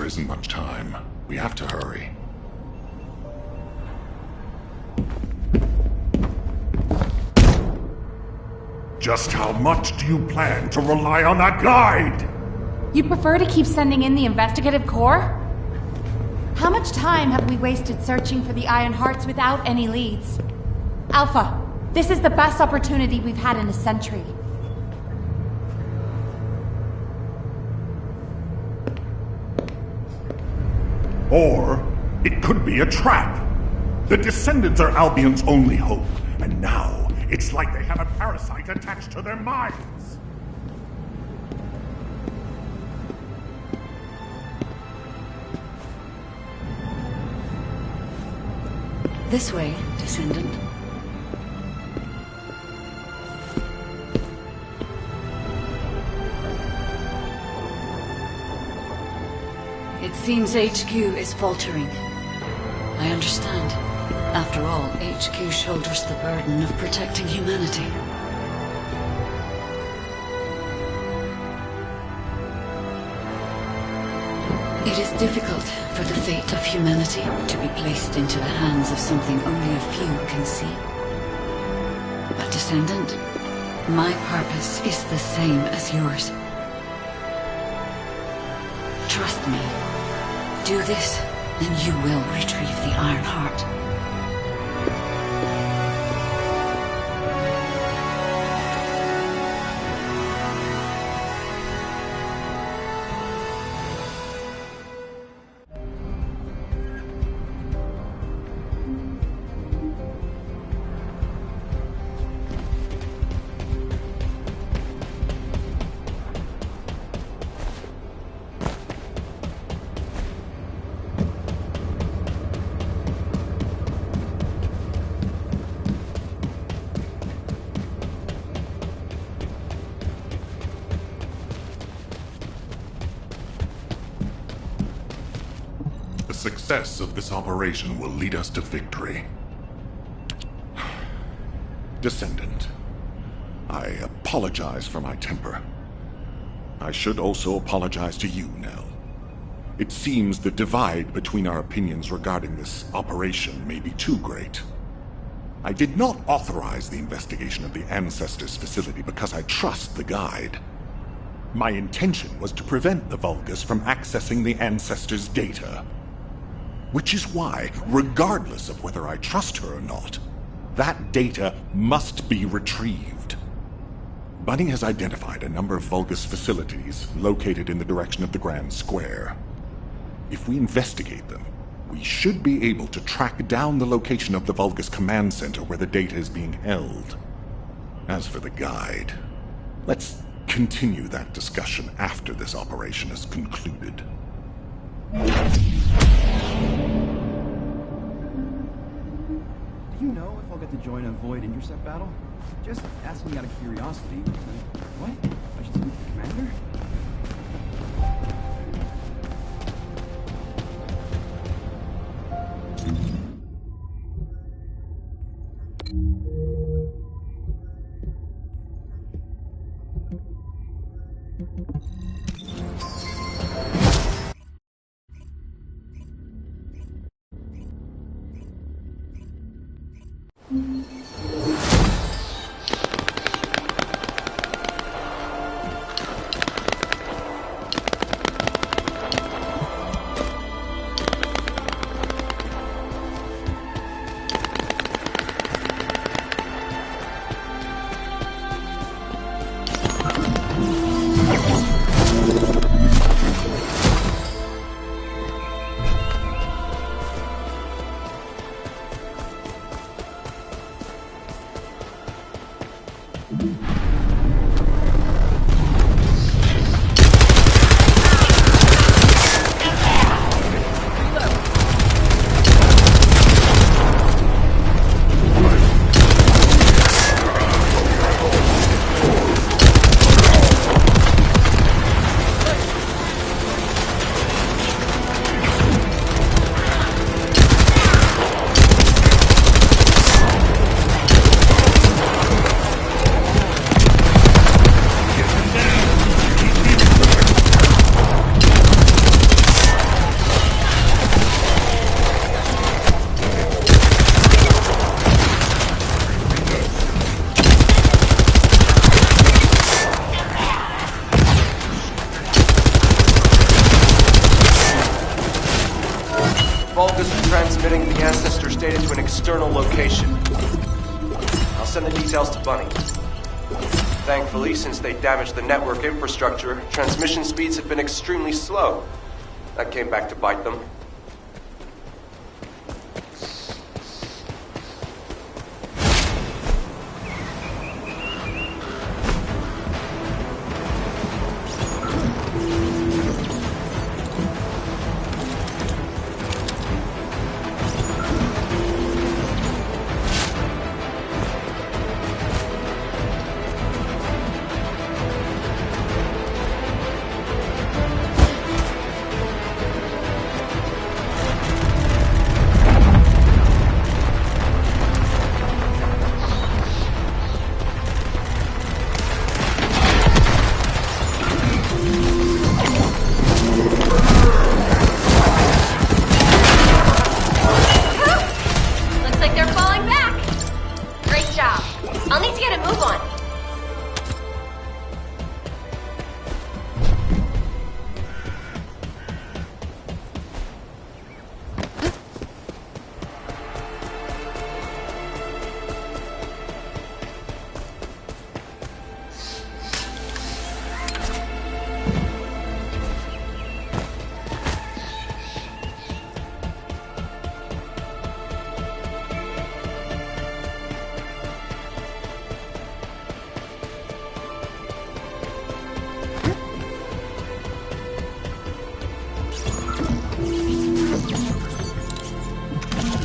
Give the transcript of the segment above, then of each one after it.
isn't much time. We have to hurry. Just how much do you plan to rely on that guide? You prefer to keep sending in the investigative corps? How much time have we wasted searching for the Iron Hearts without any leads? Alpha, this is the best opportunity we've had in a century. Or it could be a trap. The Descendants are Albion's only hope, and now it's like they have a parasite attached to their minds. This way, Descendant. It seems HQ is faltering. I understand. After all, HQ shoulders the burden of protecting humanity. It is difficult for the fate of humanity to be placed into the hands of something only a few can see. But Descendant, my purpose is the same as yours. Trust me. Do this, and you will retrieve the Iron Heart. The success of this operation will lead us to victory. Descendant, I apologize for my temper. I should also apologize to you, Nell. It seems the divide between our opinions regarding this operation may be too great. I did not authorize the investigation of the Ancestors' facility because I trust the guide. My intention was to prevent the Vulgus from accessing the Ancestors' data. Which is why, regardless of whether I trust her or not, that data must be retrieved. Bunny has identified a number of Vulgus facilities located in the direction of the Grand Square. If we investigate them, we should be able to track down the location of the Vulgus command center where the data is being held. As for the guide, let's continue that discussion after this operation is concluded. Do you know if I'll get to join a Void intercept battle? Just asking out of curiosity. What? I should speak to the commander? transmitting the ancestor's data to an external location. I'll send the details to Bunny. Thankfully, since they damaged the network infrastructure, transmission speeds have been extremely slow. That came back to bite them.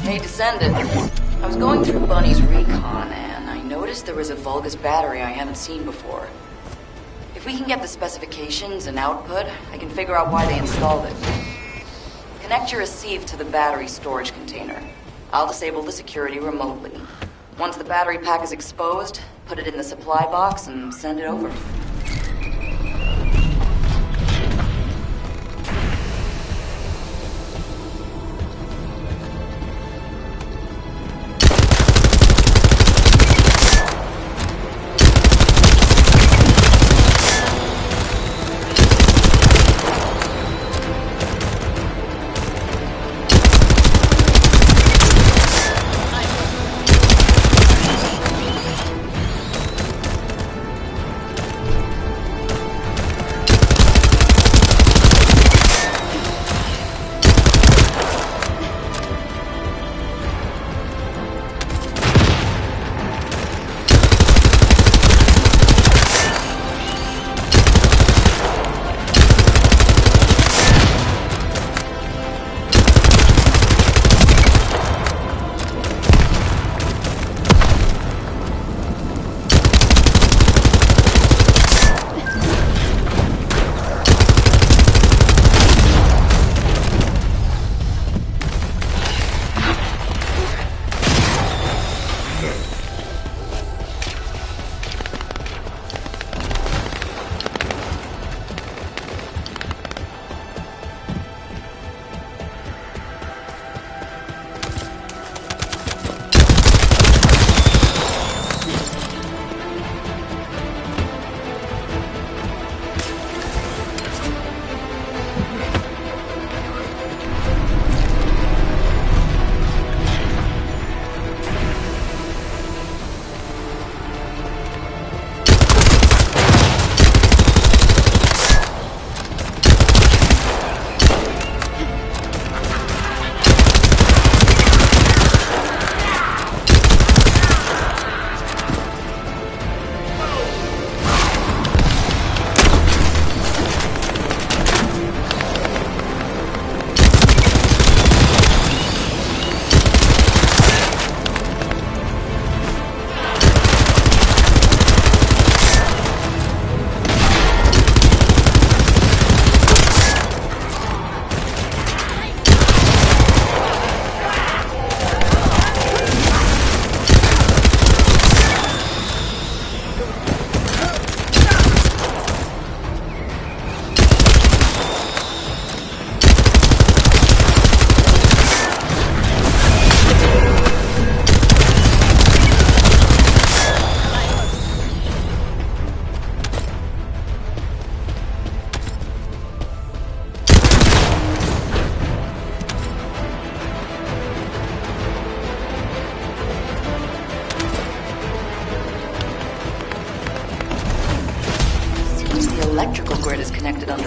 Hey, Descendant. I was going through Bunny's recon, and I noticed there was a Vulgus battery I haven't seen before. If we can get the specifications and output, I can figure out why they installed it. Connect your receive to the battery storage container. I'll disable the security remotely. Once the battery pack is exposed, put it in the supply box and send it over.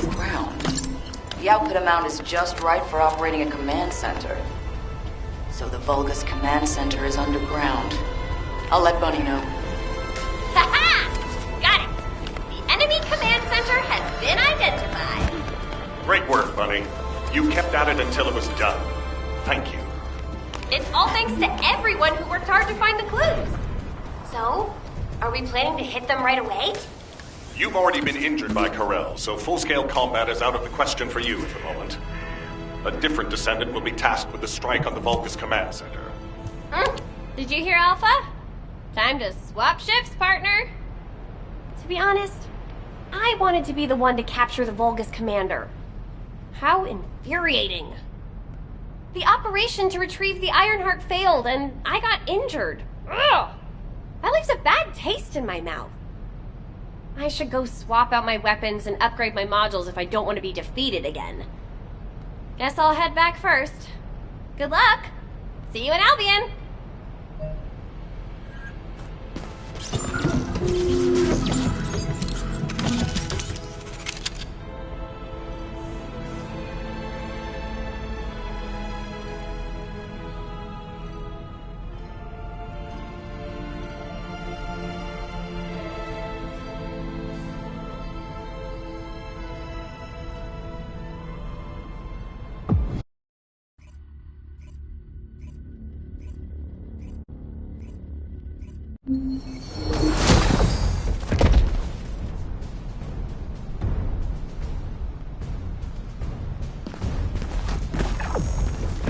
underground. The output amount is just right for operating a command center. So the Vulgus command center is underground. I'll let Bunny know. Ha-ha! Got it! The enemy command center has been identified. Great work, Bunny. You kept at it until it was done. Thank you. It's all thanks to everyone who worked hard to find the clues. So, are we planning to hit them right away? You've already been injured by Corel, so full-scale combat is out of the question for you at the moment. A different Descendant will be tasked with the strike on the Vulgus command center. Did you hear, Alpha? Time to swap shifts, partner. To be honest, I wanted to be the one to capture the Vulgus commander. How infuriating. The operation to retrieve the Ironheart failed, and I got injured. Ugh! That leaves a bad taste in my mouth. I should go swap out my weapons and upgrade my modules if I don't want to be defeated again. Guess I'll head back first. Good luck! See you in Albion!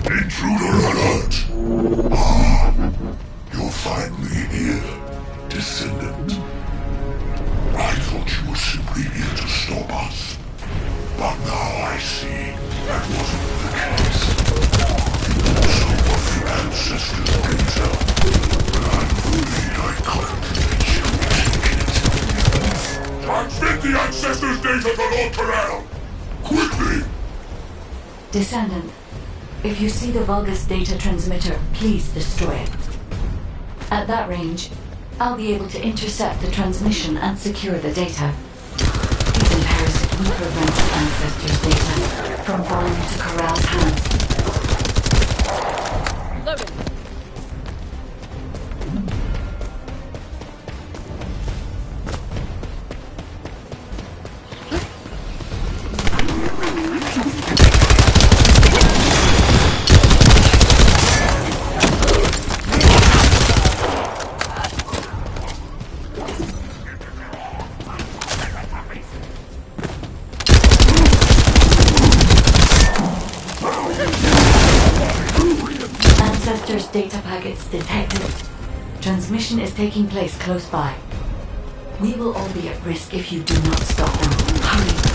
Intruder alert! You're finally here, Descendant. I thought you were simply here to stop us. But now I see that wasn't the case. You also want the ancestors' data, but I'm afraid I can't let you take it. Transmit the ancestors' data to Lord Corel! Quickly! Descendant, if you see the Vulgus data transmitter, please destroy it. At that range, I'll be able to intercept the transmission and secure the data. It's imperative we prevent the ancestors' data from falling into Corral's hands. Loaded. Ancestors' data packets detected. Transmission is taking place close by. We will all be at risk if you do not stop them. Hurry.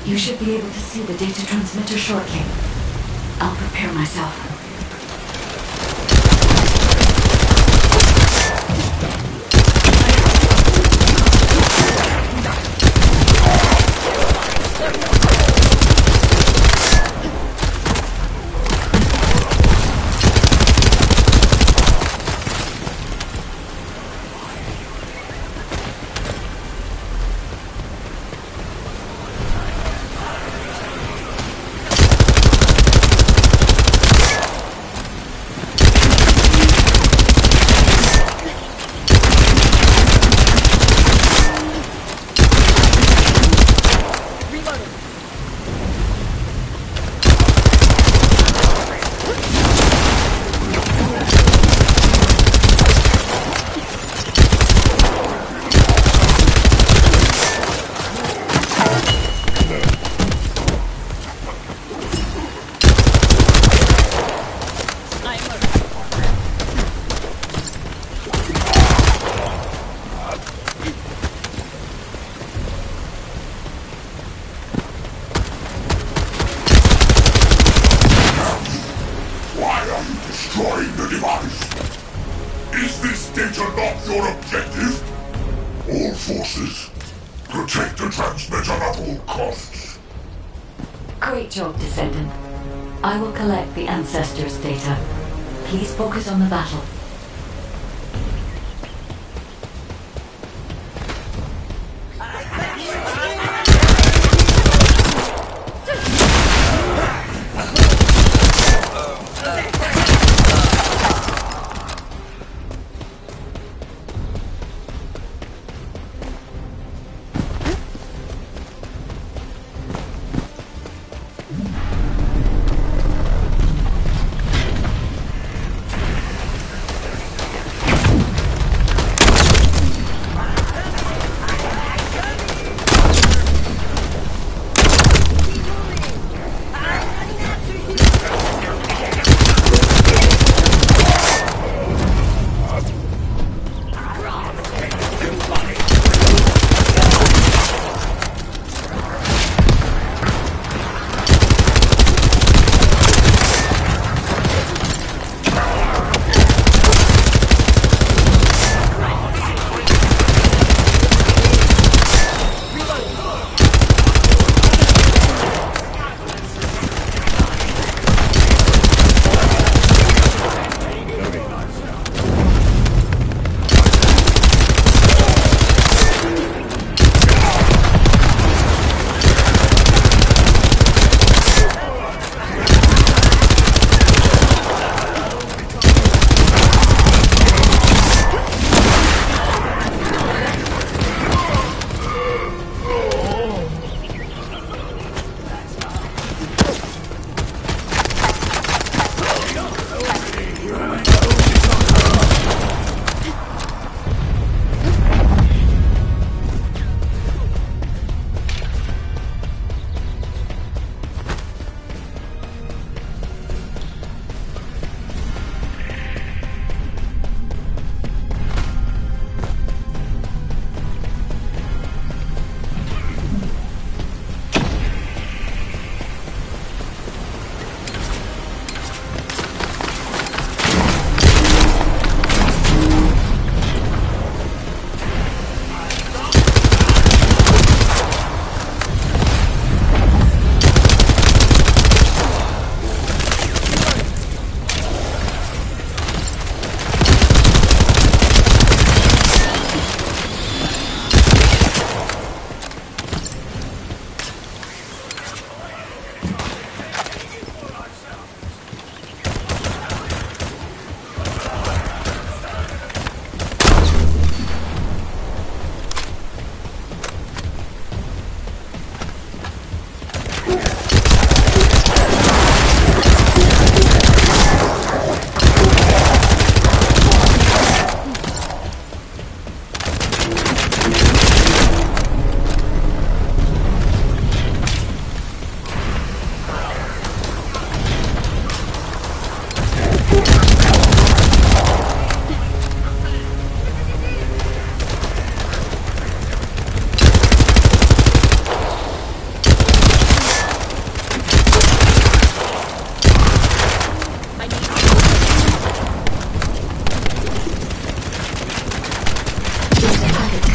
You should be able to see the data transmitter shortly. I'll prepare myself. not your objective? All forces, protect the transmitter at all costs. Great job, Descendant. I will collect the Ancestors' data. Please focus on the battle.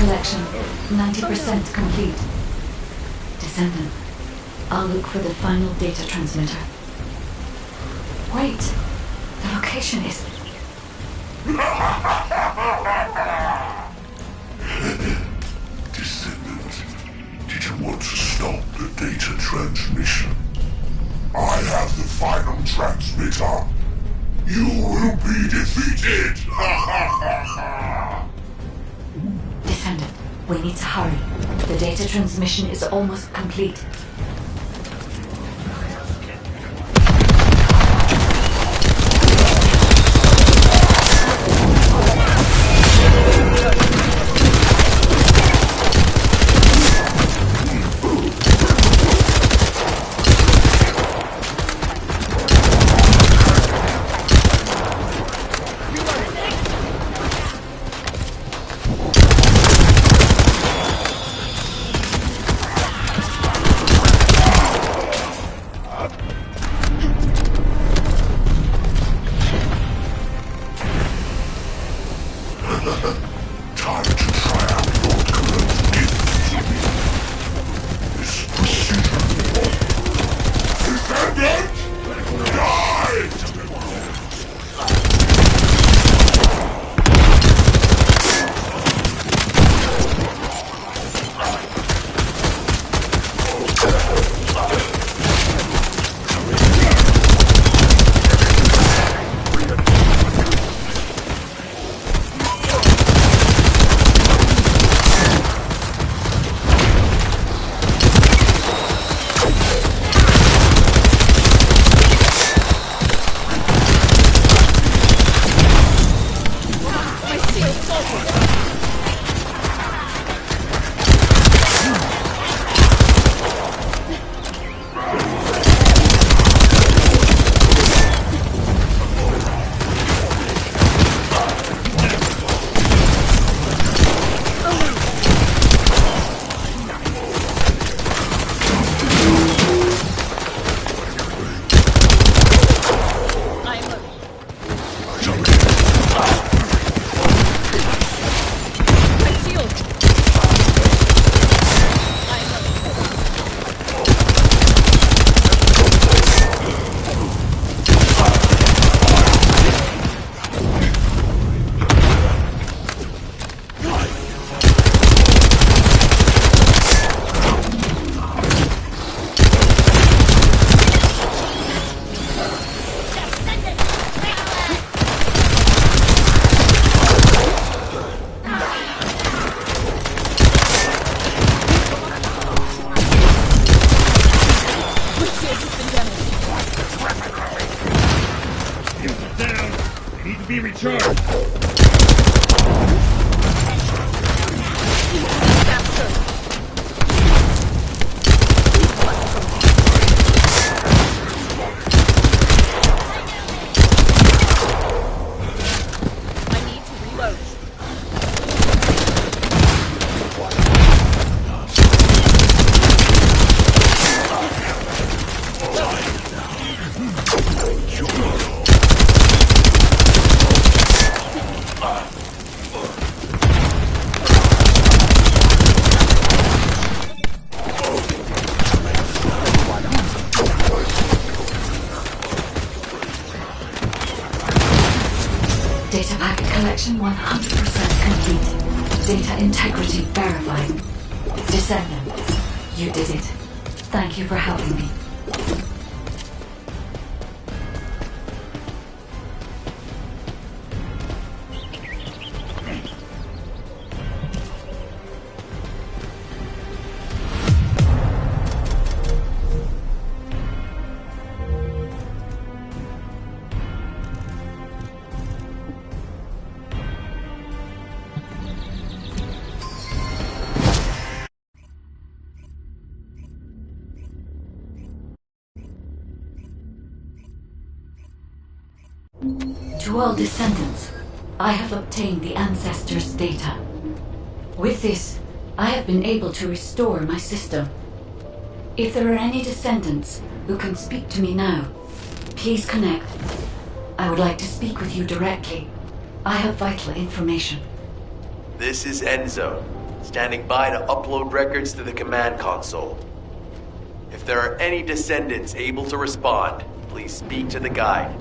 Collection 90% complete. Descendant, I'll look for the final data transmitter. Wait, the location is... Descendant, did you want to stop the data transmission? I have the final transmitter. You will be defeated! Descendant, we need to hurry. The data transmission is almost complete. Down! They need to be recharged! Data packet collection 100% complete. Data integrity verified. Descendant, you did it. Thank you for helping me. To all descendants, I have obtained the Ancestors' data. With this, I have been able to restore my system. If there are any descendants who can speak to me now, please connect. I would like to speak with you directly. I have vital information. This is Enzo, standing by to upload records to the command console. If there are any descendants able to respond, please speak to the guide.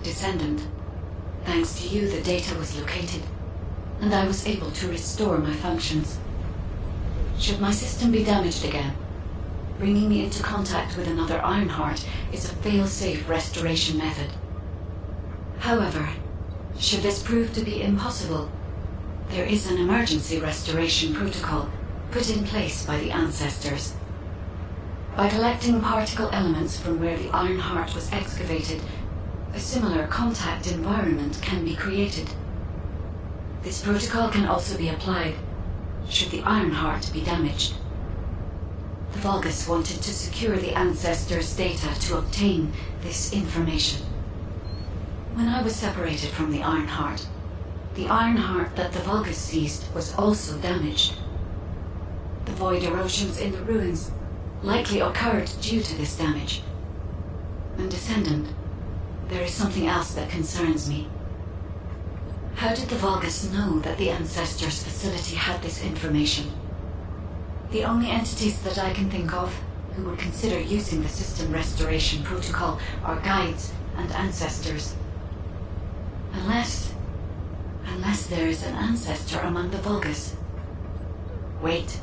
Descendant. Thanks to you, the data was located. and I was able to restore my functions. Should my system be damaged again, bringing me into contact with another Ironheart is a fail-safe restoration method. However, should this prove to be impossible, there is an emergency restoration protocol put in place by the Ancestors. By collecting particle elements from where the Ironheart was excavated, a similar contact environment can be created. This protocol can also be applied should the Ironheart be damaged. The Vulgus wanted to secure the Ancestors' data to obtain this information. When I was separated from the Ironheart that the Vulgus seized was also damaged. The void erosions in the ruins likely occurred due to this damage. And Descendant, there is something else that concerns me. How did the Vulgus know that the Ancestors' facility had this information? The only entities that I can think of who would consider using the system restoration protocol are guides and Ancestors. Unless there is an Ancestor among the Vulgus. Wait.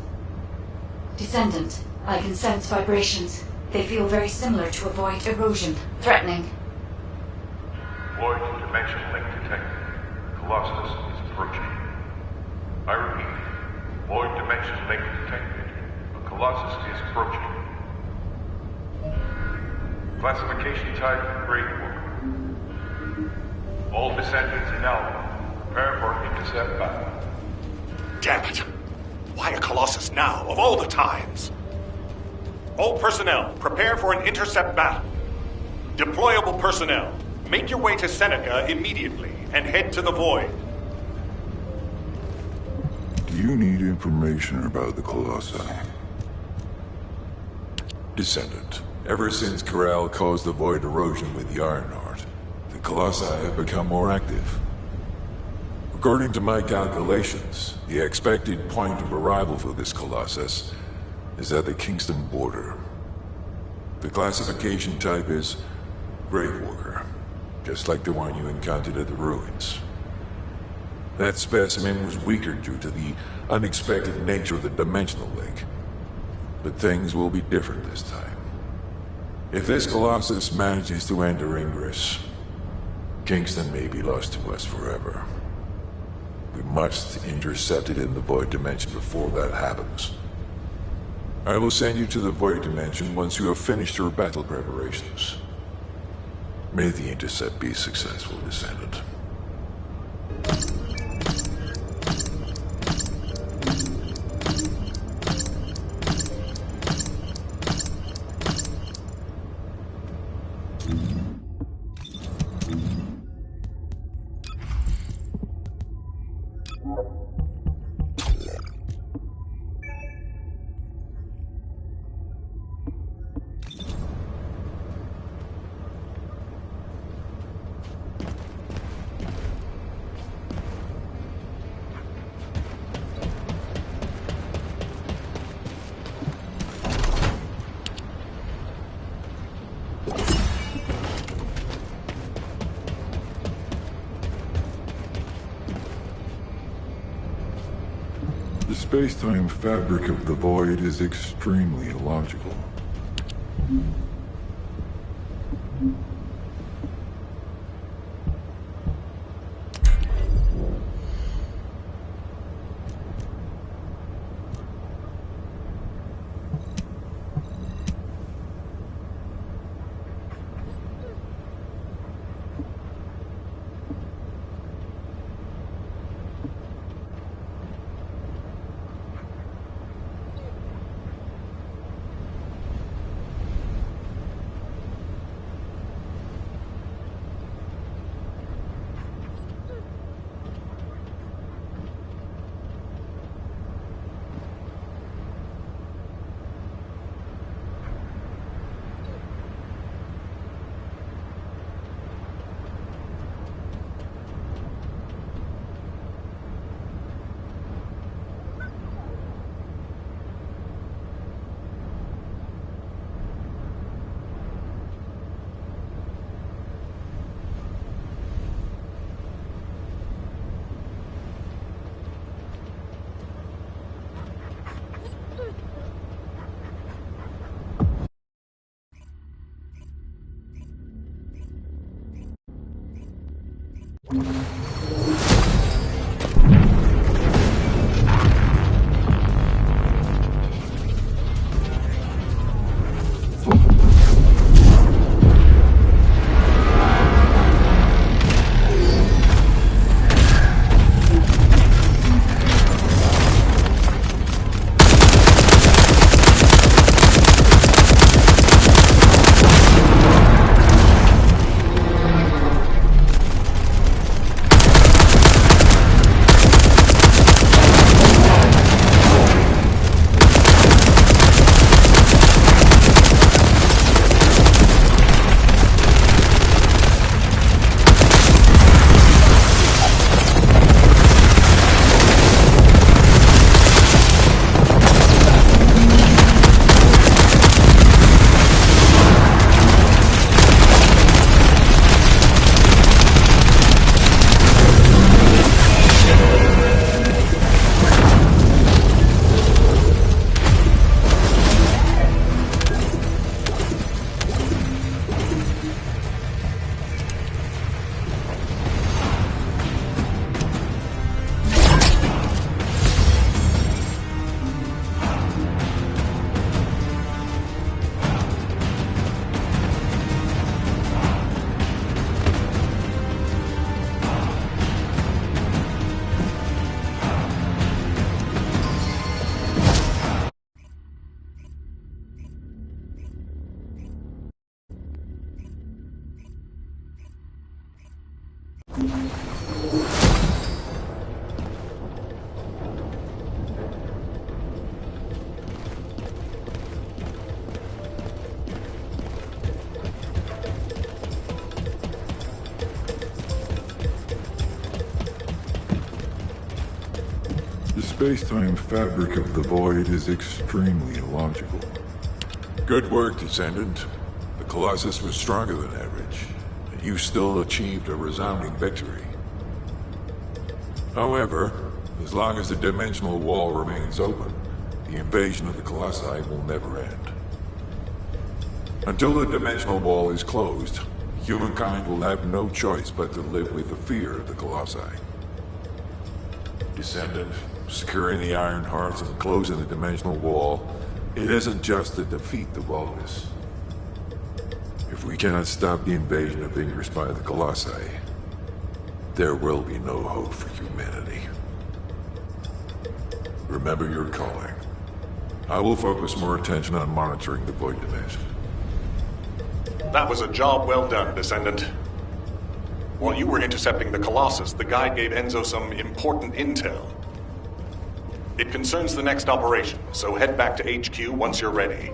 Descendant, I can sense vibrations. They feel very similar to a void erosion. Threatening. Void dimension link detected. Colossus is approaching. I repeat, void dimension link detected. The Colossus is approaching. Classification type, Great Worker. All descendants in Alpha, prepare for intercept battle. Damn it! Why a Colossus now, of all the times? All personnel, prepare for an intercept battle. Deployable personnel, make your way to Seneca immediately and head to the Void. Do you need information about the Colossi? Descendant, ever since Corral caused the void erosion with the Ironheart, the Colossi have become more active. According to my calculations, the expected point of arrival for this Colossus is at the Kingston border. The classification type is Grave Walker, just like the one you encountered at the ruins. That specimen was weaker due to the unexpected nature of the dimensional link. But things will be different this time. If this Colossus manages to enter Ingress, Kingston may be lost to us forever. We must intercept it in the Void Dimension before that happens. I will send you to the Void Dimension once you have finished your battle preparations. May the intercept be successful, Descendant. The space-time fabric of the Void is extremely illogical. space-time fabric of the void is extremely illogical. Good work, Descendant. The Colossus was stronger than average, and you still achieved a resounding victory. However, as long as the dimensional wall remains open, the invasion of the Colossi will never end. Until the dimensional wall is closed, humankind will have no choice but to live with the fear of the Colossi. Descendant, securing the Iron Hearts and closing the dimensional wall, it isn't just to defeat the Vulgus. If we cannot stop the invasion of Ingress by the Colossi, there will be no hope for humanity. Remember your calling. I will focus more attention on monitoring the Void Dimension. That was a job well done, Descendant. While you were intercepting the Colossus, the guide gave Enzo some important intel. It concerns the next operation, so head back to HQ once you're ready.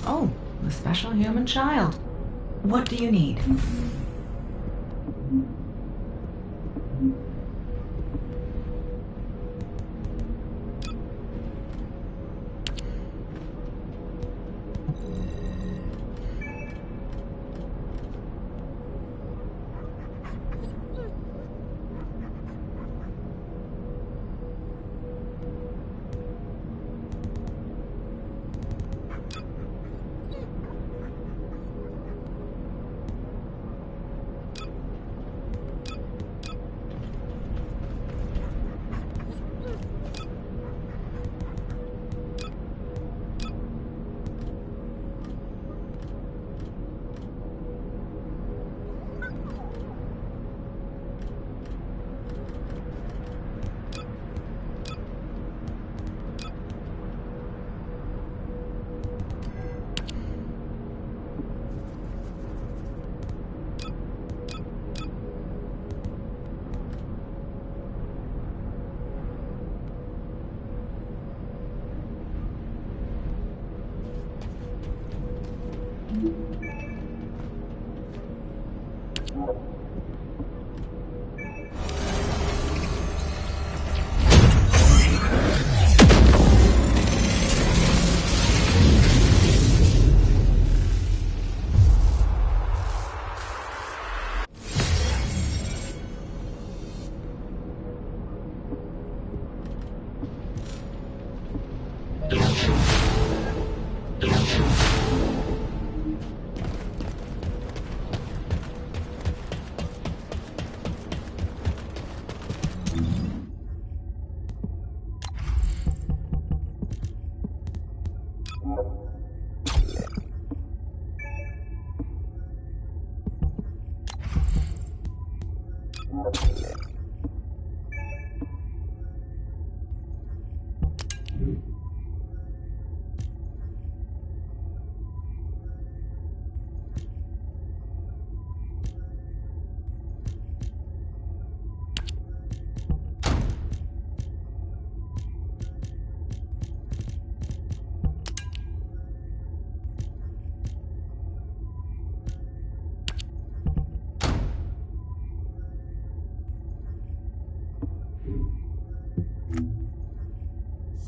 Oh, a special human child. What do you need?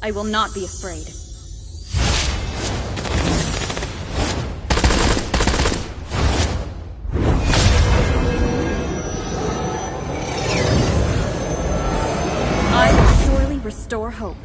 I will not be afraid. I will surely restore hope.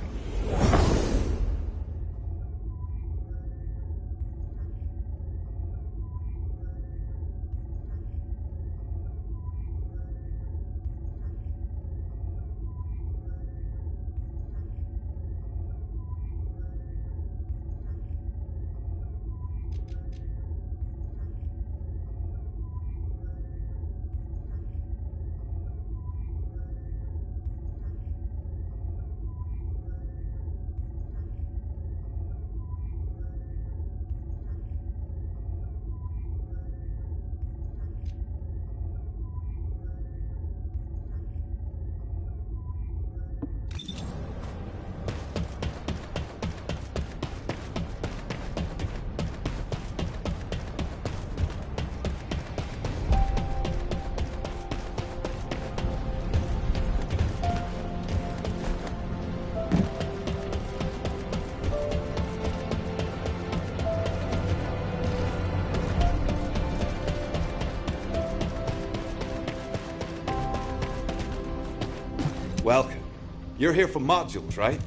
You're here for modules, right?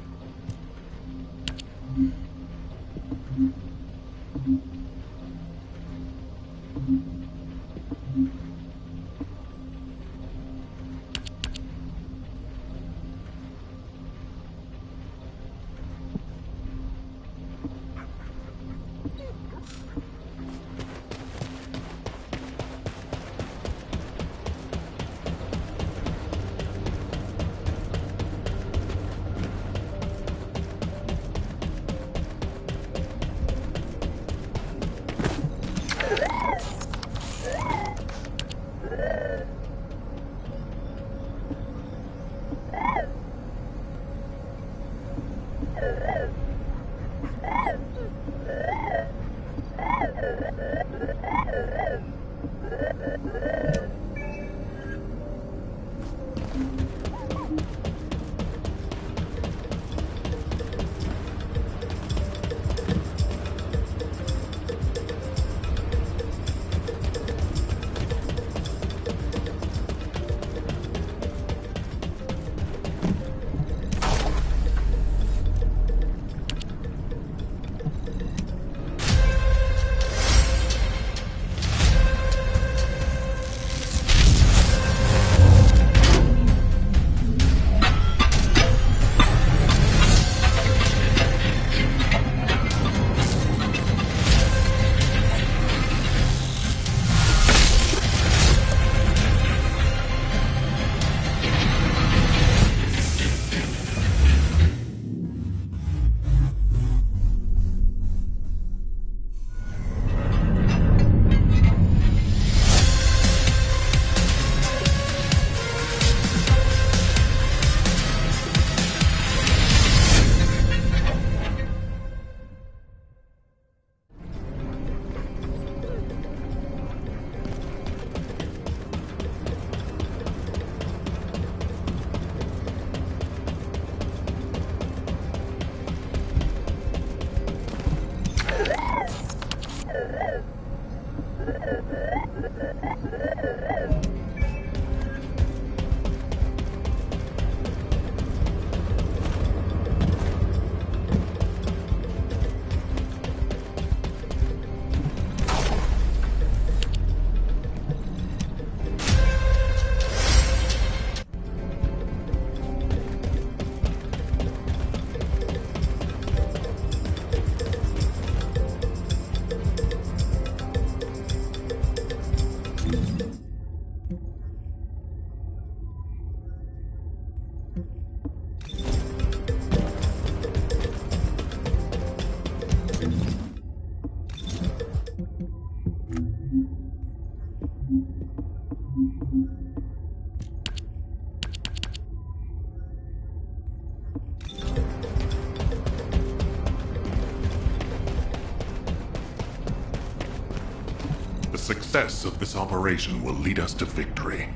The success of this operation will lead us to victory.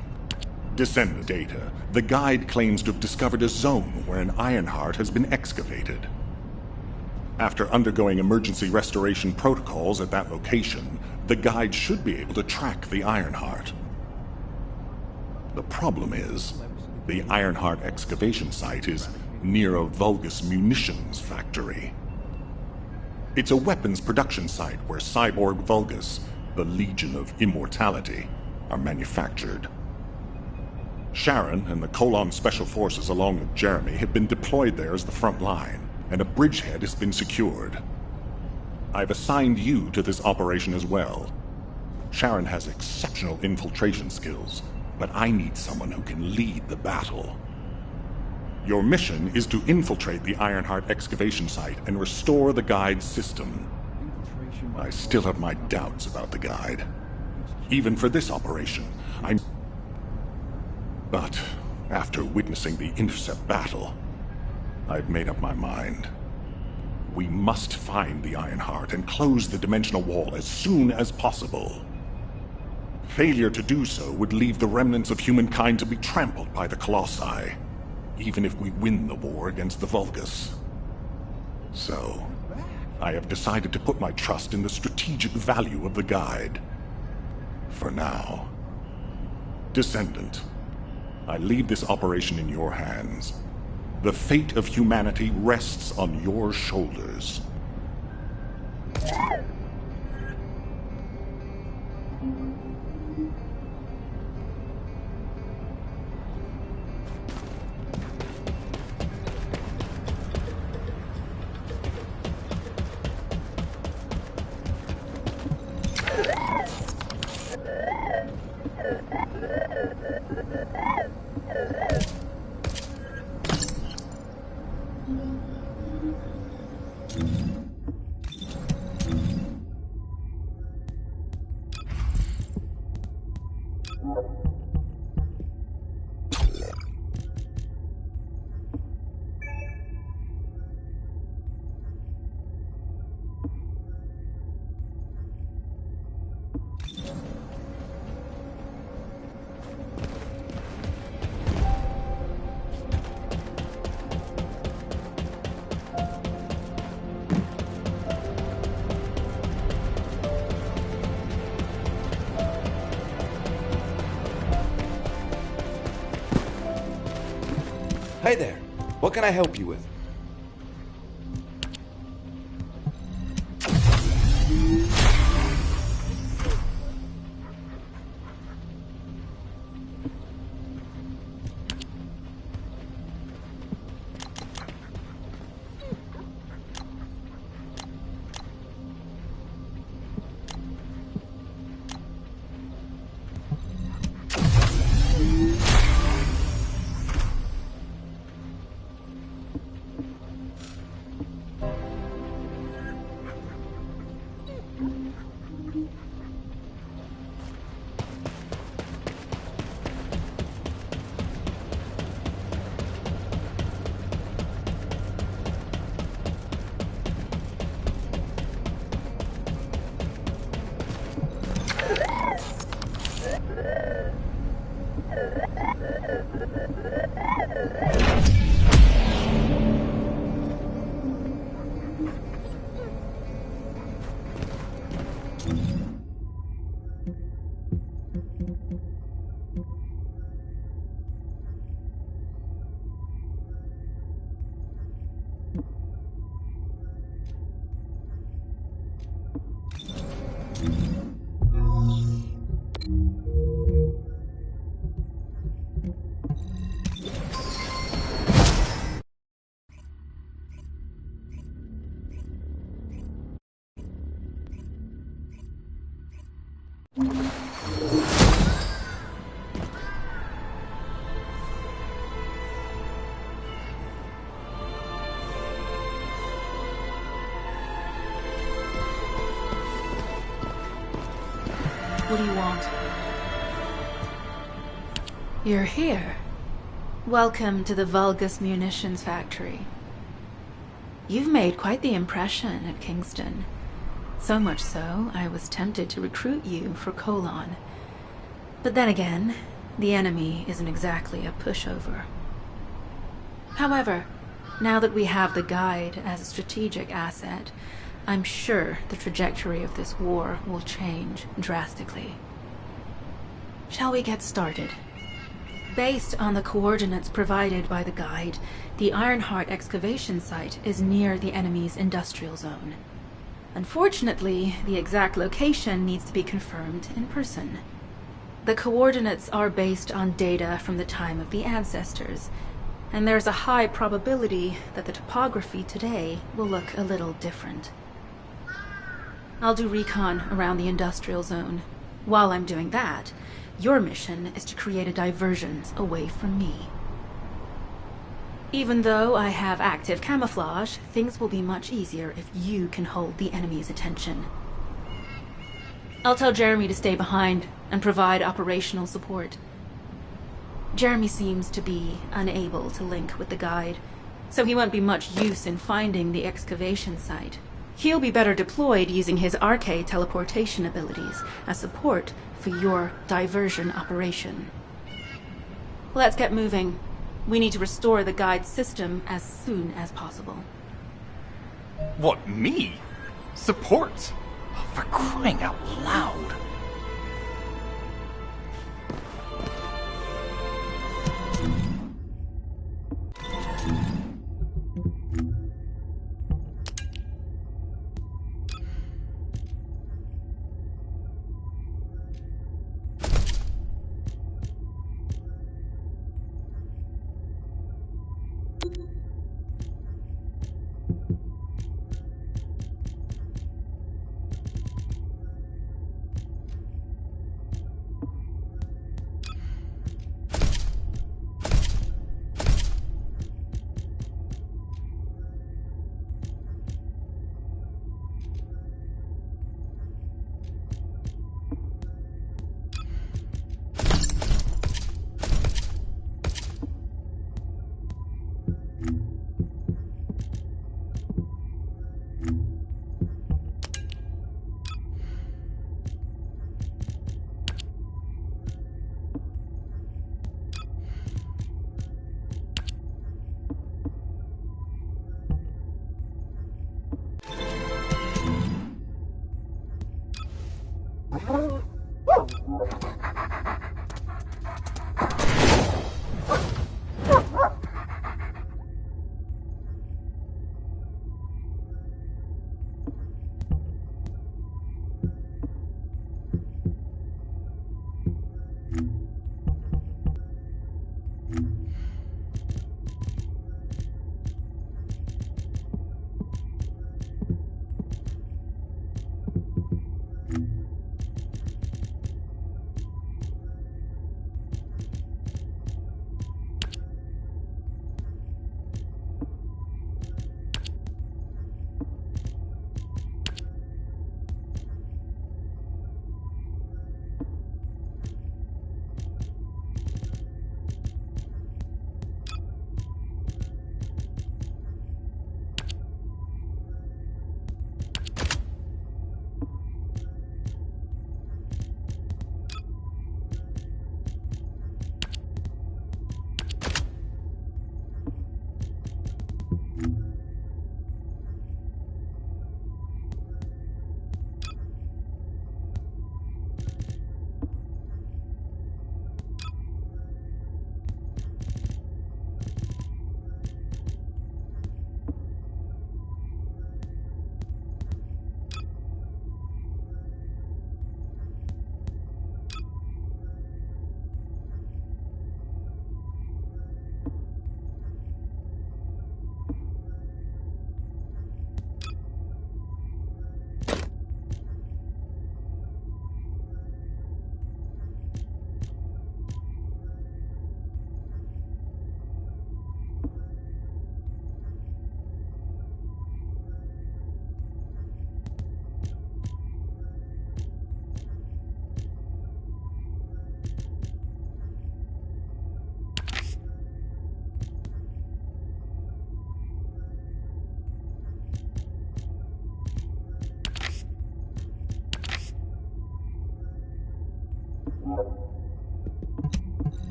Descendant data. The guide claims to have discovered a zone where an Ironheart has been excavated. After undergoing emergency restoration protocols at that location, the guide should be able to track the Ironheart. The problem is, the Ironheart excavation site is near a Vulgus munitions factory. It's a weapons production site where cyborg Vulgus, the Legion of Immortality, are manufactured. Sharon and the Colon Special Forces along with Jeremy have been deployed there as the front line, and a bridgehead has been secured. I've assigned you to this operation as well. Sharon has exceptional infiltration skills, but I need someone who can lead the battle. Your mission is to infiltrate the Ironheart excavation site and restore the guide's system. I still have my doubts about the guide. Even for this operation, But after witnessing the intercept battle, I've made up my mind. We must find the Ironheart and close the dimensional wall as soon as possible. Failure to do so would leave the remnants of humankind to be trampled by the Colossi, even if we win the war against the Vulgus. So, I have decided to put my trust in the strategic value of the guide. For now. Descendant, I leave this operation in your hands. The fate of humanity rests on your shoulders. Hey there. What can I help you with? What do you want? You're here. Welcome to the Vulgus Munitions Factory. You've made quite the impression at Kingston. So much so, I was tempted to recruit you for Colon. But then again, the enemy isn't exactly a pushover. However, now that we have the Guide as a strategic asset, I'm sure the trajectory of this war will change drastically. Shall we get started? Based on the coordinates provided by the Guide, the Ironheart excavation site is near the enemy's industrial zone. Unfortunately, the exact location needs to be confirmed in person. The coordinates are based on data from the time of the ancestors, and there's a high probability that the topography today will look a little different. I'll do recon around the industrial zone. While I'm doing that, your mission is to create a diversion away from me. Even though I have active camouflage, things will be much easier if you can hold the enemy's attention. I'll tell Jeremy to stay behind and provide operational support. Jeremy seems to be unable to link with the Guide, so he won't be much use in finding the excavation site. He'll be better deployed using his arcade teleportation abilities as support for your diversion operation. Let's get moving. We need to restore the Guide's system as soon as possible. What, me? Support? For crying out loud.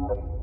you.